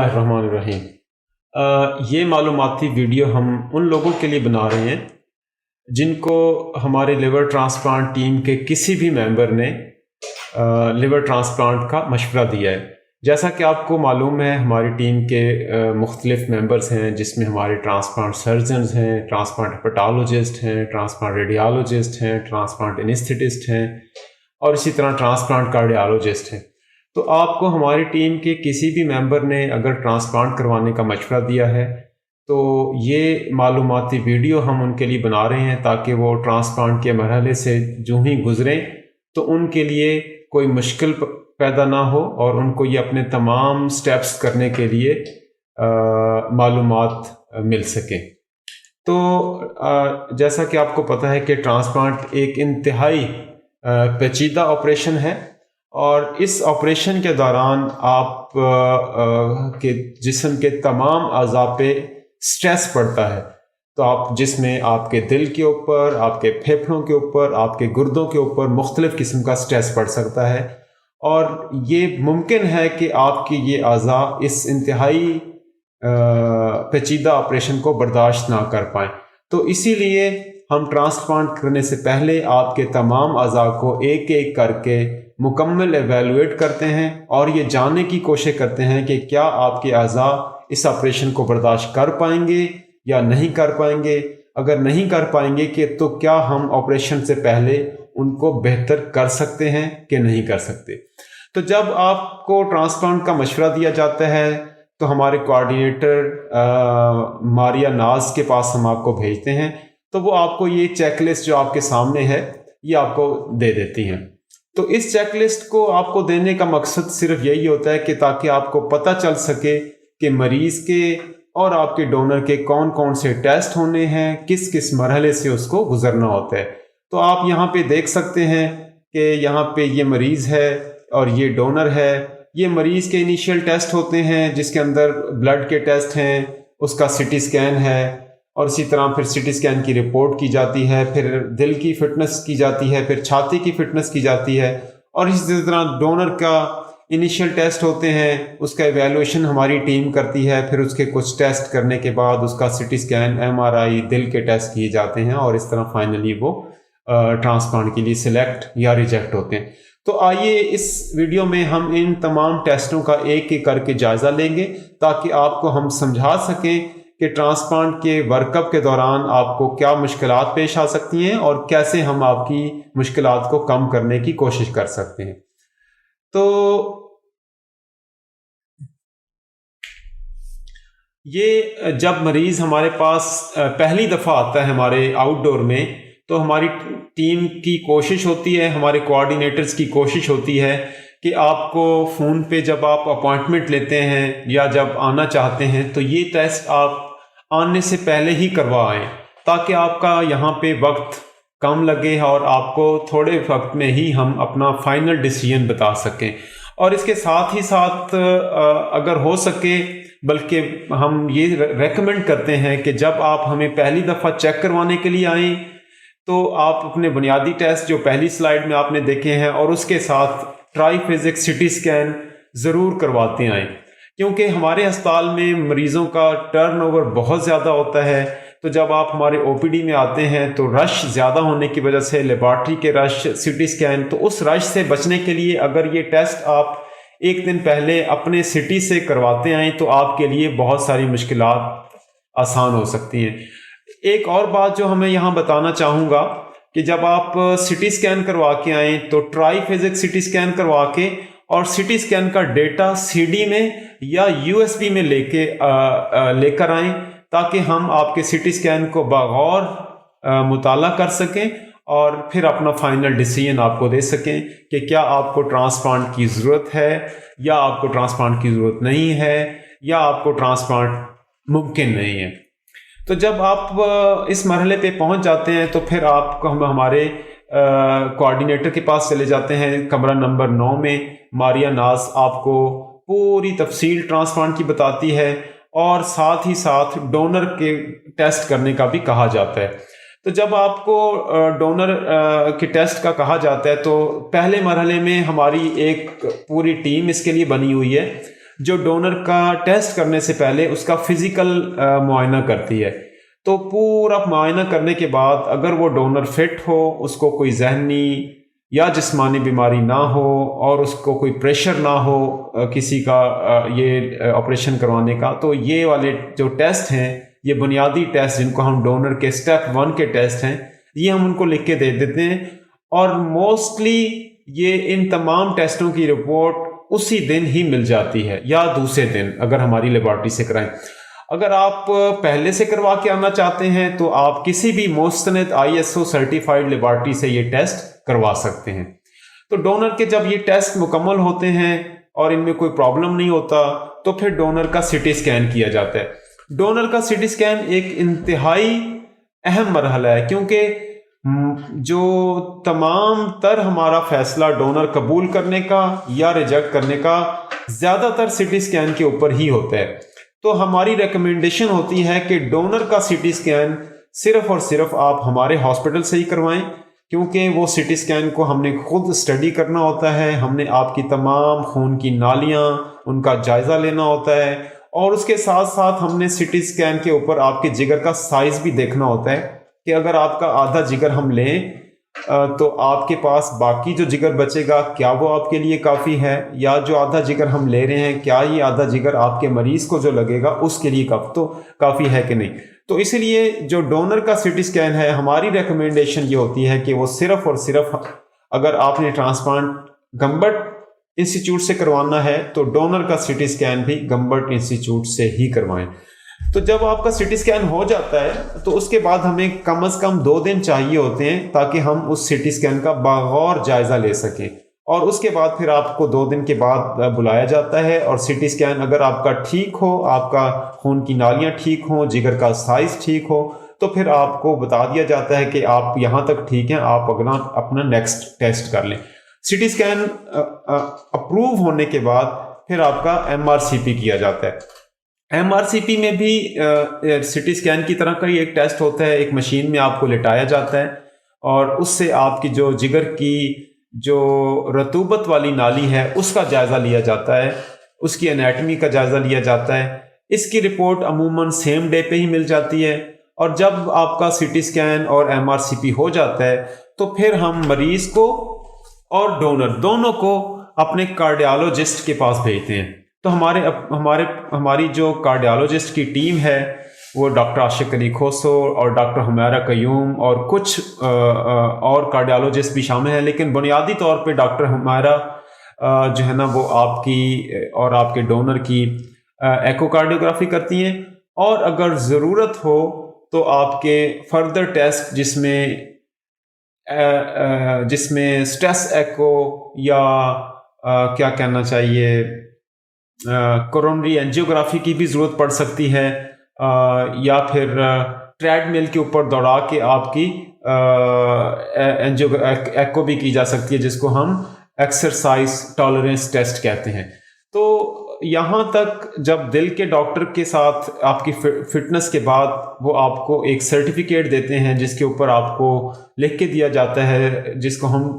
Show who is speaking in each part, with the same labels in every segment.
Speaker 1: الرحمن الرحیم۔ یہ معلوماتی ویڈیو ہم ان لوگوں کے لیے بنا رہے ہیں جن کو ہمارے لیور ٹرانسپلانٹ ٹیم کے کسی بھی ممبر نے لیور ٹرانسپلانٹ کا مشورہ دیا ہے۔ جیسا کہ آپ کو معلوم ہے، ہماری ٹیم کے مختلف ممبرز ہیں، جس میں ہمارے ٹرانسپلانٹ سرجنز ہیں، ٹرانسپلانٹ ہیپاٹالوجسٹ ہیں، ٹرانسپلانٹ ریڈیالوجسٹ ہیں، ٹرانسپلانٹ انیستھیٹسٹ ہیں، اور اسی طرح ٹرانسپلانٹ کارڈیالوجسٹ ہیں۔ تو آپ کو ہماری ٹیم کے کسی بھی ممبر نے اگر ٹرانسپلانٹ کروانے کا مشورہ دیا ہے تو یہ معلوماتی ویڈیو ہم ان کے لیے بنا رہے ہیں تاکہ وہ ٹرانسپلانٹ کے مرحلے سے جو ہی گزریں تو ان کے لیے کوئی مشکل پیدا نہ ہو اور ان کو یہ اپنے تمام سٹیپس کرنے کے لیے معلومات مل سکیں۔ تو جیسا کہ آپ کو پتہ ہے کہ ٹرانسپلانٹ ایک انتہائی پیچیدہ آپریشن ہے، اور اس آپریشن کے دوران آپ کے جسم کے تمام اعضاء پہ سٹریس پڑتا ہے۔ تو آپ جس میں آپ کے دل کے اوپر، آپ کے پھیپھڑوں کے اوپر، آپ کے گردوں کے اوپر مختلف قسم کا سٹریس پڑ سکتا ہے، اور یہ ممکن ہے کہ آپ کی یہ اعضاء اس انتہائی پیچیدہ آپریشن کو برداشت نہ کر پائیں۔ تو اسی لیے ہم ٹرانسپلانٹ کرنے سے پہلے آپ کے تمام اعضاء کو ایک ایک کر کے مکمل ایویلویٹ کرتے ہیں اور یہ جاننے کی کوشش کرتے ہیں کہ کیا آپ کے اعضاء اس آپریشن کو برداشت کر پائیں گے یا نہیں کر پائیں گے۔ اگر نہیں کر پائیں گے کہ تو کیا ہم آپریشن سے پہلے ان کو بہتر کر سکتے ہیں کہ نہیں کر سکتے۔ تو جب آپ کو ٹرانسپلانٹ کا مشورہ دیا جاتا ہے تو ہمارے کوآرڈینیٹر ماریا ناز کے پاس ہم آپ کو بھیجتے ہیں، تو وہ آپ کو یہ چیک لسٹ جو آپ کے سامنے ہے یہ آپ کو دے دیتی ہیں۔ تو اس چیک لسٹ کو آپ کو دینے کا مقصد صرف یہی ہوتا ہے کہ تاکہ آپ کو پتہ چل سکے کہ مریض کے اور آپ کے ڈونر کے کون کون سے ٹیسٹ ہونے ہیں، کس کس مرحلے سے اس کو گزرنا ہوتا ہے۔ تو آپ یہاں پہ دیکھ سکتے ہیں کہ یہاں پہ یہ مریض ہے اور یہ ڈونر ہے۔ یہ مریض کے انیشیل ٹیسٹ ہوتے ہیں جس کے اندر بلڈ کے ٹیسٹ ہیں، اس کا سی ٹی اسکین ہے، اور اسی طرح پھر سی ٹی اسکین کی رپورٹ کی جاتی ہے، پھر دل کی فٹنس کی جاتی ہے، پھر چھاتی کی فٹنس کی جاتی ہے، اور اسی طرح ڈونر کا انیشیل ٹیسٹ ہوتے ہیں، اس کا ایویلویشن ہماری ٹیم کرتی ہے، پھر اس کے کچھ ٹیسٹ کرنے کے بعد اس کا C T scan, M R I, دل کے ٹیسٹ کیے جاتے ہیں، اور اس طرح فائنلی وہ ٹرانسپلانٹ کے لیے سلیکٹ یا ریجیکٹ ہوتے ہیں۔ تو آئیے اس ویڈیو میں ہم ان تمام ٹیسٹوں کا ایک ایک کر کے جائزہ لیں گے تاکہ آپ کو ہم سمجھا سکیں کہ ٹرانسپلانٹ کے ورک اپ کے دوران آپ کو کیا مشکلات پیش آ سکتی ہیں اور کیسے ہم آپ کی مشکلات کو کم کرنے کی کوشش کر سکتے ہیں۔ تو یہ جب مریض ہمارے پاس پہلی دفعہ آتا ہے ہمارے آؤٹ ڈور میں، تو ہماری ٹیم کی کوشش ہوتی ہے، ہمارے کوآرڈینیٹرز کی کوشش ہوتی ہے کہ آپ کو فون پہ جب آپ اپوائنٹمنٹ لیتے ہیں یا جب آنا چاہتے ہیں تو یہ ٹیسٹ آپ آنے سے پہلے ہی کروا آئیں تاکہ آپ کا یہاں پہ وقت کم لگے اور آپ کو تھوڑے وقت میں ہی ہم اپنا فائنل ڈیسیژن بتا سکیں۔ اور اس کے ساتھ ہی ساتھ اگر ہو سکے، بلکہ ہم یہ ریکمینڈ کرتے ہیں کہ جب آپ ہمیں پہلی دفعہ چیک کروانے کے لیے آئیں تو آپ اپنے بنیادی ٹیسٹ جو پہلی سلائیڈ میں آپ نے دیکھے ہیں اور اس کے ساتھ triphasic C T scan ضرور کرواتے آئیں، کیونکہ ہمارے ہسپتال میں مریضوں کا ٹرن اوور بہت زیادہ ہوتا ہے۔ تو جب آپ ہمارے او پی ڈی میں آتے ہیں تو رش زیادہ ہونے کی وجہ سے لیبارٹری کے رش، سی ٹی اسکین، تو اس رش سے بچنے کے لیے اگر یہ ٹیسٹ آپ ایک دن پہلے اپنے سٹی سے کرواتے آئیں تو آپ کے لیے بہت ساری مشکلات آسان ہو سکتی ہیں۔ ایک اور بات جو ہمیں یہاں بتانا چاہوں گا کہ جب آپ سی ٹی اسکین کروا کے آئیں تو triphasic C T scan کروا کے اور سی ٹی اسکین کا ڈیٹا سی ڈی میں یا یو ایس بی میں لے کر آئیں تاکہ ہم آپ کے سی ٹی اسکین کو بغور مطالعہ کر سکیں اور پھر اپنا فائنل ڈیسیژن آپ کو دے سکیں کہ کیا آپ کو ٹرانسپلانٹ کی ضرورت ہے یا آپ کو ٹرانسپلانٹ کی ضرورت نہیں ہے یا آپ کو ٹرانسپلانٹ ممکن نہیں ہے۔ تو جب آپ اس مرحلے پہ پہنچ جاتے ہیں تو پھر آپ کو ہم ہمارے کوآرڈینیٹر کے پاس چلے جاتے ہیں، کمرہ نمبر 9 میں۔ ماریا ناز آپ کو پوری تفصیل ٹرانسپلانٹ کی بتاتی ہے اور ساتھ ہی ساتھ ڈونر کے ٹیسٹ کرنے کا بھی کہا جاتا ہے۔ تو جب آپ کو ڈونر کے ٹیسٹ کا کہا جاتا ہے تو پہلے مرحلے میں ہماری ایک پوری ٹیم اس کے لیے بنی ہوئی ہے۔ جو ڈونر کا ٹیسٹ کرنے سے پہلے اس کا فزیکل معائنہ کرتی ہے. تو پورا معائنہ کرنے کے بعد اگر وہ ڈونر فٹ ہو، اس کو کوئی ذہنی یا جسمانی بیماری نہ ہو اور اس کو کوئی پریشر نہ ہو کسی کا یہ آپریشن کروانے کا، تو یہ والے جو ٹیسٹ ہیں، یہ بنیادی ٹیسٹ جن کو ہم ڈونر کے اسٹیپ 1 کے ٹیسٹ ہیں، یہ ہم ان کو لکھ کے دے دیتے ہیں. اور موسٹلی یہ ان تمام ٹیسٹوں کی رپورٹ اسی دن ہی مل جاتی ہے یا دوسرے دن اگر ہماری لیبارٹری سے کرائیں. اگر آپ پہلے سے کروا کے آنا چاہتے ہیں تو آپ کسی بھی مستند ISO سرٹیفائیڈ لیبارٹری سے یہ ٹیسٹ کروا سکتے ہیں. تو ڈونر کے جب یہ ٹیسٹ مکمل ہوتے ہیں اور ان میں کوئی پرابلم نہیں ہوتا تو پھر ڈونر کا CT اسکین کیا جاتا ہے. ڈونر کا CT اسکین ایک انتہائی اہم مرحلہ ہے، کیونکہ جو تمام تر ہمارا فیصلہ ڈونر قبول کرنے کا یا ریجیکٹ کرنے کا زیادہ تر CT اسکین کے اوپر ہی ہوتا ہے. تو ہماری ریکمنڈیشن ہوتی ہے کہ ڈونر کا CT اسکین صرف اور صرف آپ ہمارے ہاسپٹل سے ہی کروائیں، کیونکہ وہ CT اسکین کو ہم نے خود اسٹڈی کرنا ہوتا ہے. ہم نے آپ کی تمام خون کی نالیاں ان کا جائزہ لینا ہوتا ہے، اور اس کے ساتھ ساتھ ہم نے CT اسکین کے اوپر آپ کے جگر کا سائز بھی دیکھنا ہوتا ہے کہ اگر آپ کا آدھا جگر ہم لیں تو آپ کے پاس باقی جو جگر بچے گا کیا وہ آپ کے لیے کافی ہے، یا جو آدھا جگر ہم لے رہے ہیں کیا یہ آدھا جگر آپ کے مریض کو جو لگے گا اس کے لیے کافی ہے کہ نہیں. تو اس لیے جو ڈونر کا CT اسکین ہے، ہماری ریکمنڈیشن یہ ہوتی ہے کہ وہ صرف اور صرف اگر آپ نے ٹرانسپلانٹ گمبٹ انسٹیٹیوٹ سے کروانا ہے تو ڈونر کا CT اسکین بھی گمبٹ انسٹیٹیوٹ سے ہی کروائیں. تو جب آپ کا CT اسکین ہو جاتا ہے تو اس کے بعد ہمیں کم از کم 2 دن چاہیے ہوتے ہیں تاکہ ہم اس CT اسکین کا بغور جائزہ لے سکیں، اور اس کے بعد پھر آپ کو 2 دن کے بعد بلایا جاتا ہے. اور CT اسکین اگر آپ کا ٹھیک ہو، آپ کا خون کی نالیاں ٹھیک ہوں، جگر کا سائز ٹھیک ہو، تو پھر آپ کو بتا دیا جاتا ہے کہ آپ یہاں تک ٹھیک ہیں، آپ اپنا نیکسٹ ٹیسٹ کر لیں. CT اسکین اپروو ہونے کے بعد پھر آپ کا MRCP کیا جاتا ہے. MRCP میں بھی CT اسکین کی طرح کا ہی ایک ٹیسٹ ہوتا ہے. ایک مشین میں آپ کو لٹایا جاتا ہے اور اس سے آپ کی جو جگر کی جو رطوبت والی نالی ہے اس کا جائزہ لیا جاتا ہے، اس کی انیٹمی کا جائزہ لیا جاتا ہے. اس کی رپورٹ عموماً سیم ڈے پہ ہی مل جاتی ہے. اور جب آپ کا CT اسکین اور MRCP ہو جاتا ہے تو پھر ہم مریض کو اور ڈونر دونوں کو اپنے کارڈیالوجسٹ کے پاس بھیجتے ہیں. تو ہماری جو کارڈیالوجسٹ کی ٹیم ہے وہ ڈاکٹر عاشق علی کھوسو اور ڈاکٹر حمیرہ قیوم اور کچھ اور کارڈیالوجسٹ بھی شامل ہیں، لیکن بنیادی طور پہ ڈاکٹر حمیرہ جو ہے نا وہ آپ کی اور آپ کے ڈونر کی ایکو کارڈیوگرافی کرتی ہیں. اور اگر ضرورت ہو تو آپ کے فردر ٹیسٹ جس میں اسٹریس ایکو یا کیا کہنا چاہیے کورونری اینجیوگرافی کی بھی ضرورت پڑ سکتی ہے، یا پھر ٹریڈ مل کے اوپر دوڑا کے آپ کی ایکو بھی کی جا سکتی ہے، جس کو ہم ایکسرسائز ٹالرنس ٹیسٹ کہتے ہیں. تو یہاں تک جب دل کے ڈاکٹر کے ساتھ آپ کی فٹنس کے بعد وہ آپ کو ایک سرٹیفکیٹ دیتے ہیں جس کے اوپر آپ کو لکھ کے دیا جاتا ہے، جس کو ہم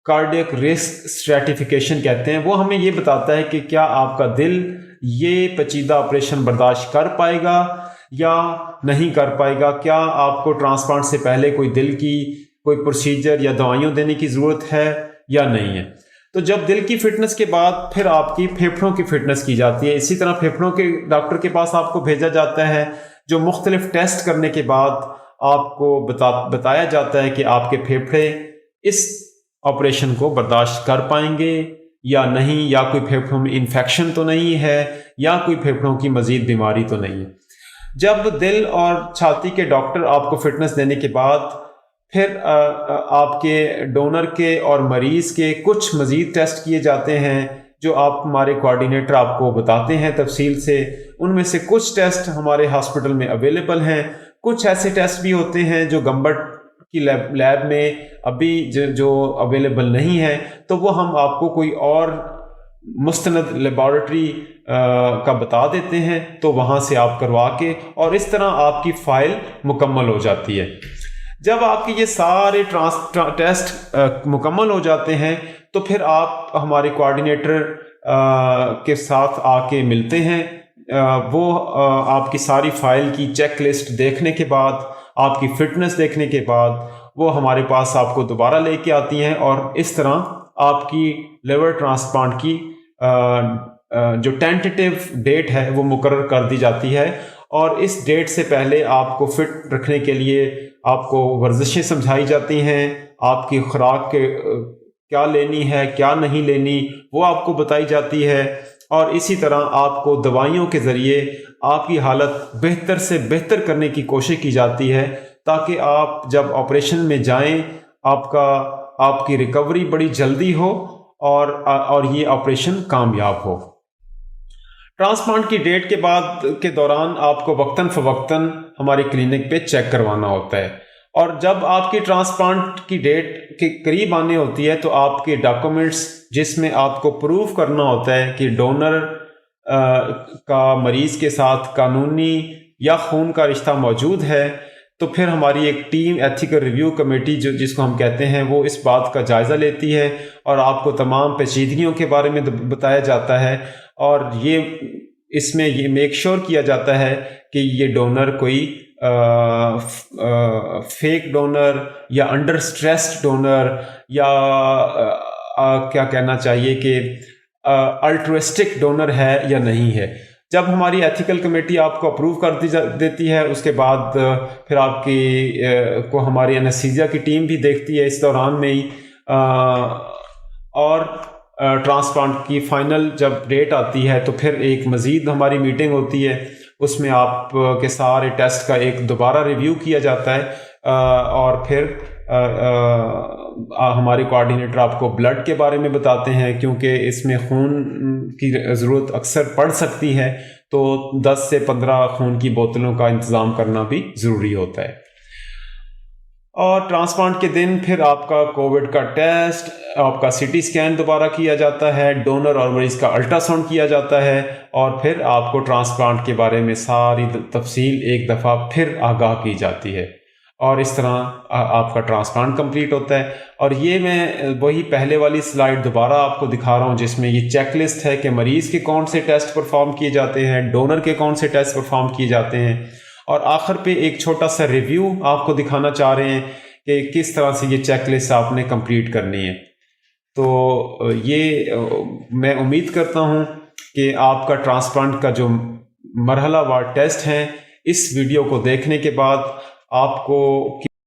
Speaker 1: کارڈیک رسک اسٹریٹیفیکیشن کہتے ہیں. وہ ہمیں یہ بتاتا ہے کہ کیا آپ کا دل یہ پیچیدہ آپریشن برداشت کر پائے گا یا نہیں کر پائے گا، کیا آپ کو ٹرانسپلانٹ سے پہلے کوئی دل کی کوئی پروسیجر یا دوائیوں دینے کی ضرورت ہے یا نہیں ہے. تو جب دل کی فٹنس کے بعد پھر آپ کی پھیپھڑوں کی فٹنس کی جاتی ہے. اسی طرح پھیپھڑوں کے ڈاکٹر کے پاس آپ کو بھیجا جاتا ہے، جو مختلف ٹیسٹ کرنے کے بعد آپ کو بتایا جاتا ہے کہ آپ کے پھیپھڑے اس آپریشن کو برداشت کر پائیں گے یا نہیں، یا کوئی پھیپھڑوں میں انفیکشن تو نہیں ہے، یا کوئی پھیپھڑوں کی مزید بیماری تو نہیں ہے. جب دل اور چھاتی کے ڈاکٹر آپ کو فٹنس دینے کے بعد پھر آپ کے ڈونر کے اور مریض کے کچھ مزید ٹیسٹ کیے جاتے ہیں جو آپ ہمارے کوآرڈینیٹر آپ کو بتاتے ہیں تفصیل سے. ان میں سے کچھ ٹیسٹ ہمارے ہاسپٹل میں اویلیبل ہیں، کچھ ایسے ٹیسٹ بھی ہوتے ہیں جو گمبٹ کی لیب میں ابھی جو اویلیبل نہیں ہے، تو وہ ہم آپ کو کوئی اور مستند لیبارٹری کا بتا دیتے ہیں، تو وہاں سے آپ کروا کے، اور اس طرح آپ کی فائل مکمل ہو جاتی ہے. جب آپ کے یہ سارے ٹیسٹ مکمل ہو جاتے ہیں تو پھر آپ ہمارے کوآرڈینیٹر کے ساتھ آ کے ملتے ہیں. وہ آپ کی ساری فائل کی چیک لسٹ دیکھنے کے بعد، آپ کی فٹنس دیکھنے کے بعد وہ ہمارے پاس آپ کو دوبارہ لے کے آتی ہیں، اور اس طرح آپ کی لیور ٹرانسپلانٹ کی جو ٹینٹیٹیو ڈیٹ ہے وہ مقرر کر دی جاتی ہے. اور اس ڈیٹ سے پہلے آپ کو فٹ رکھنے کے لیے آپ کو ورزشیں سمجھائی جاتی ہیں، آپ کی خوراک کے کیا لینی ہے کیا نہیں لینی وہ آپ کو بتائی جاتی ہے، اور اسی طرح آپ کو دوائیوں کے ذریعے آپ کی حالت بہتر سے بہتر کرنے کی کوشش کی جاتی ہے، تاکہ آپ جب آپریشن میں جائیں آپ کی ریکوری بڑی جلدی ہو اور یہ آپریشن کامیاب ہو. ٹرانسپلانٹ کی ڈیٹ کے بعد کے دوران آپ کو وقتاً فوقتاً ہماری کلینک پہ چیک کروانا ہوتا ہے، اور جب آپ کی ٹرانسپلانٹ کی ڈیٹ کے قریب آنے ہوتی ہے تو آپ کے ڈاکومنٹس جس میں آپ کو پروف کرنا ہوتا ہے کہ ڈونر کا مریض کے ساتھ قانونی یا خون کا رشتہ موجود ہے، تو پھر ہماری ایک ٹیم ایتھیکل ریویو کمیٹی جس کو ہم کہتے ہیں وہ اس بات کا جائزہ لیتی ہے، اور آپ کو تمام پیچیدگیوں کے بارے میں بتایا جاتا ہے، اور اس میں یہ میک شور کیا جاتا ہے کہ یہ ڈونر کوئی فیک ڈونر یا انڈر اسٹریسڈ ڈونر یا کیا کہنا چاہیے کہ الٹرسٹک ڈونر ہے یا نہیں ہے. جب ہماری ایتھیکل کمیٹی آپ کو اپروو کر دیتی ہے، اس کے بعد پھر آپ کو ہماری انستھیزیا کی ٹیم بھی دیکھتی ہے اس دوران میں ہی، اور ٹرانسپلانٹ کی فائنل جب ڈیٹ آتی ہے تو پھر ایک مزید ہماری میٹنگ ہوتی ہے، اس میں آپ کے سارے ٹیسٹ کا ایک دوبارہ ریویو کیا جاتا ہے، اور پھر ہمارے کوآرڈینیٹر آپ کو بلڈ کے بارے میں بتاتے ہیں، کیونکہ اس میں خون کی ضرورت اکثر پڑ سکتی ہے، تو 10 سے 15 خون کی بوتلوں کا انتظام کرنا بھی ضروری ہوتا ہے. اور ٹرانسپلانٹ کے دن پھر آپ کا کووڈ کا ٹیسٹ، آپ کا سی ٹی اسکین دوبارہ کیا جاتا ہے، ڈونر اور مریض کا الٹرا ساؤنڈ کیا جاتا ہے، اور پھر آپ کو ٹرانسپلانٹ کے بارے میں ساری تفصیل ایک دفعہ پھر آگاہ کی جاتی ہے، اور اس طرح آپ کا ٹرانسپلانٹ کمپلیٹ ہوتا ہے. اور یہ میں وہی پہلے والی سلائیڈ دوبارہ آپ کو دکھا رہا ہوں جس میں یہ چیک لسٹ ہے کہ مریض کے کون سے ٹیسٹ پرفارم کیے جاتے ہیں، ڈونر کے کون سے ٹیسٹ پرفارم کیے جاتے ہیں، اور آخر پہ ایک چھوٹا سا ریویو آپ کو دکھانا چاہ رہے ہیں کہ کس طرح سے یہ چیک لسٹ آپ نے کمپلیٹ کرنی ہے. تو یہ میں امید کرتا ہوں کہ آپ کا ٹرانسپلانٹ کا جو مرحلہ وار ٹیسٹ ہیں، اس ویڈیو کو دیکھنے کے بعد آپ کو